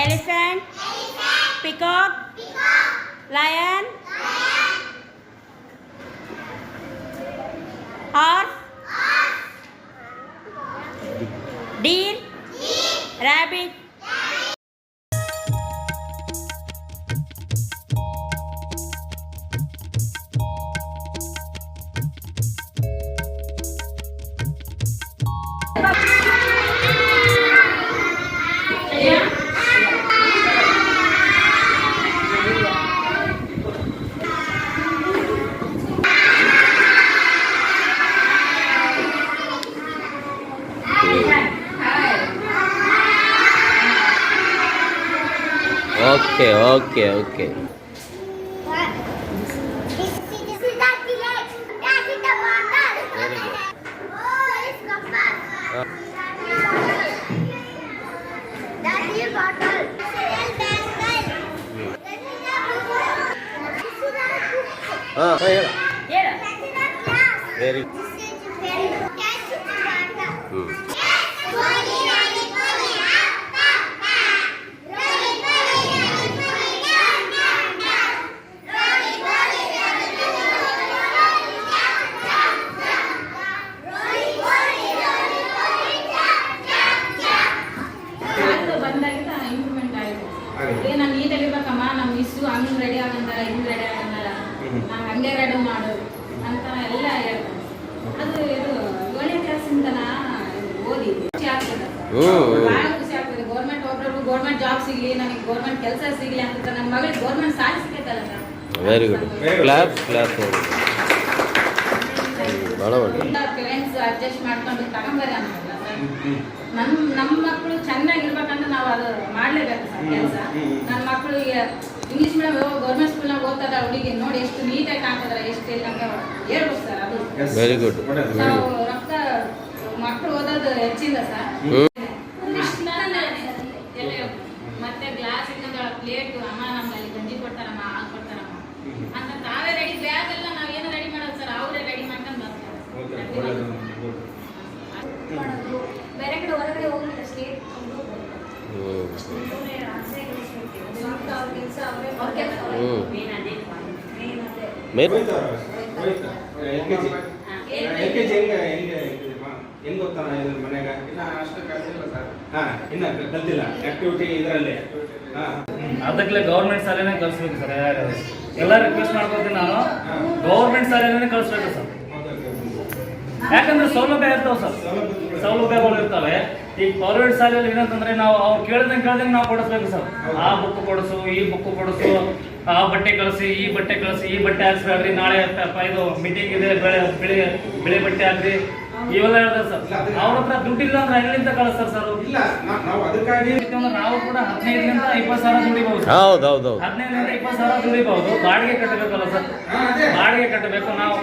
elephant, peacock, lion, horse, deer, rabbit. Okay. Very good. Very good. ನಾನು ನೀಟಾಗಿರ್ಬೇಕಮ್ಮ ನಮ್ಮ miss ಹಂಗೆ ready ಆಗಂತಾರ ಹಿಂಗೆ ready ಆಗಂತಾರ ನಾವು ಹಂಗೆ ರೆಡಿ ಮಾಡು ಅಂತ ಎಲ್ಲ ಹೇಳ್ತಾರೆ. ಅದು ಇದು 7ನೇ ಕ್ಲಾಸಿಂದ ಓದಿ ಖುಷಿ ಆಗ್ತದೆ, ಭಾಳ ಖುಷಿ ಆಗ್ತದೆ. ಒಬ್ಬೊಬ್ರು ಗೌರ್ಮೆಂಟ್ ಜಾಬ್ ಸಿಗಲಿ, ನನಗೆ ಗೌರ್ಮೆಂಟ್ ಕೆಲಸ ಸಿಗಲಿ ಅಂತ ನನ್ನ ಮಗಳಿಗೆ ಗೌರ್ಮೆಂಟ್ ಸಾಲ ಸಿಕ್ಕೈತಲ್ಲ sir. Very good. Clap parents adjust ಮಾಡ್ಕೊಂಡು ತಗೊಂಬರ ಅನ್ನೋಲ್ಲ ಸರ್. ನಮ್ಮ ಮಕ್ಕಳು ಚೆನ್ನಾಗಿರ್ಬೇಕಂದ್ರೆ ನಾವು ಅದು ಮಾಡಲೇಬೇಕು ಸರ್ ಕೆಲಸ. ನನ್ನ ಮಕ್ಕಳು ಇಂಗ್ಲೀಷ್ ಮೀಡಿಯಂ ಗೌರ್ಮೆಂಟ್ ಸ್ಕೂಲ್ನಾಗ ಓದ್ತದ ಹುಡುಗಿ ನೋಡಿ ಎಷ್ಟು ನೀಟಾಗಿ ಕಾಣ್ತದ್ರ, ಎಷ್ಟು ಇಲ್ಲ ಅಂತ ಹೇಳ್ಬೇಕು ಸರ್. ಅದು ವೆರಿ ಗುಡ್. ನಾವು ರೊಕ್ಕ ಮಕ್ಕಳು ಓದೋದು ಹೆಚ್ಚಿಂದ ಸರ್. ಮತ್ತೆ ಗ್ಲಾಸ್ ಇಟ್ಕೊಂಡ ಪ್ಲೇಟು, ಅಮ್ಮ ನಮ್ಮಲ್ಲಿ ಗಂಜಿ ಕೊಡ್ತಾರಮ್ಮ, ಹಾಲು ಕೊಡ್ತಾರಮ್ಮ ಅಂತ ತಾವೇ ರೆಡಿ. ಬ್ಯಾಗ್ ಎಲ್ಲ ನಾವೇನು ರೆಡಿ ಮಾಡೋದು ಸರ್, ಅವರೇ ರೆಡಿ ಮಾಡ್ಕೊಂಡು ಬರ್ತಾರೆ. ಬೇರೆ ಕಡೆ ಹೊರಗಡೆ ಹೋಗಿಲ್ಲ, ಸ್ಟೇಟ್ ಹೆಂಗ್ ಗೊತ್ತಾನ ಮನ್ಯಾಗ ಇನ್ನ ಅಷ್ಟು ಕಲ್ತಿಲ್ಲ ಸರ್. ಇನ್ನ ಕಲ್ತಿಲ್ಲ ಆಕ್ಟಿವಿಟಿ ಇದರಲ್ಲಿ. ಅದಕ್ಕೆ ಗೌರ್ಮೆಂಟ್ ಶಾಲೆನೇ ಕಲಿಸ್ಬೇಕು ಸರ್. ಎಲ್ಲ ರಿಕ್ವೆಸ್ಟ್ ಮಾಡ್ಕೋತೀನಿ ನಾನು, ಗೌರ್ಮೆಂಟ್ ಶಾಲೆನೇ ಕಲಿಸ್ಬೇಕು ಸರ್. ಯಾಕಂದ್ರೆ ಸೌಲಭ್ಯ ಇರ್ತಾವೆ ಸರ್, ಸೌಲಭ್ಯಗಳು ಇರ್ತವೆ. ಈಗ ಗೌರ್ಮೆಂಟ್ ಶಾಲೆಯಲ್ಲಿ ಏನಂತಂದ್ರೆ ನಾವು ಅವ್ರು ಕೇಳ್ದಂಗೆ ನಾವು ಕೊಡಿಸ್ಬೇಕು ಸರ್. ಆ ಬುಕ್ ಕೊಡಿಸು, ಈ ಬುಕ್ ಕೊಡಿಸು, ಆ ಬಟ್ಟೆ ಕಳಿಸಿ, ಈ ಬಟ್ಟೆ ಕಳಿಸಿ, ಈ ಬಟ್ಟೆ ಹಾಕ್ಸ್ಬೇಡ್ರಿ, ನಾಳೆ ಇದು ಮೀಟಿಂಗ್ ಇದೆ, ಬೆಳೆ ಬಟ್ಟೆ ಹಾಕ್ರಿ, ಇವೆಲ್ಲ ಹೇಳ್ತಾರೆ ಸರ್. ಅವ್ರ ಹತ್ರ ದುಡ್ಡು ಇಲ್ಲ ಅಂದ್ರೆ ಎಲ್ಲಿಂದ ಕಳಿಸ್ತಾರೆ ಸರ್. ಇಲ್ಲ ನಾವು ಅದಕ್ಕಾಗಿ ನಾವು ಕೂಡ 15ರಿಂದ 20 ಸಾವಿರ ದುಡಿಬಹುದು. 15ರಿಂದ 20 ಸಾವಿರ ದುಡಿಬಹುದು. ಬಾಡಿಗೆ ಕಟ್ಟಬೇಕಲ್ಲ ಸರ್, ಬಾಡಿಗೆ ಕಟ್ಟಬೇಕು ನಾವು.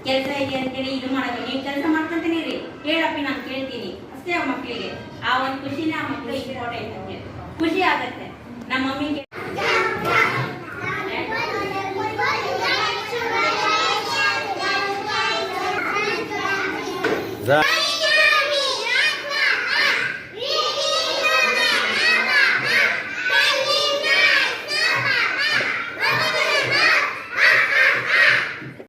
ಕೆಲಸ ಇದೆ ಅಂತೇಳಿ ಇದು ಮಾಡೋದು. ನೀವು ಕೆಲಸ ಮಾಡ್ಕೊಂತಾನೆ ರೀ, ಹೇಳಪ್ಪಿ ನಾನು ಕೇಳ್ತೀನಿ ಅಷ್ಟೇ. ಆ ಮಕ್ಕಳಿಗೆ ಆ ಒಂದು ಖುಷಿನೇ ಆ ಮಕ್ಕಳು ಇಂಪಾರ್ಟೆಂಟ್ ಅಂತ ಖುಷಿ ಆಗತ್ತೆ. ನಮ್ಮ ಮಮ್ಮಿಗೆ That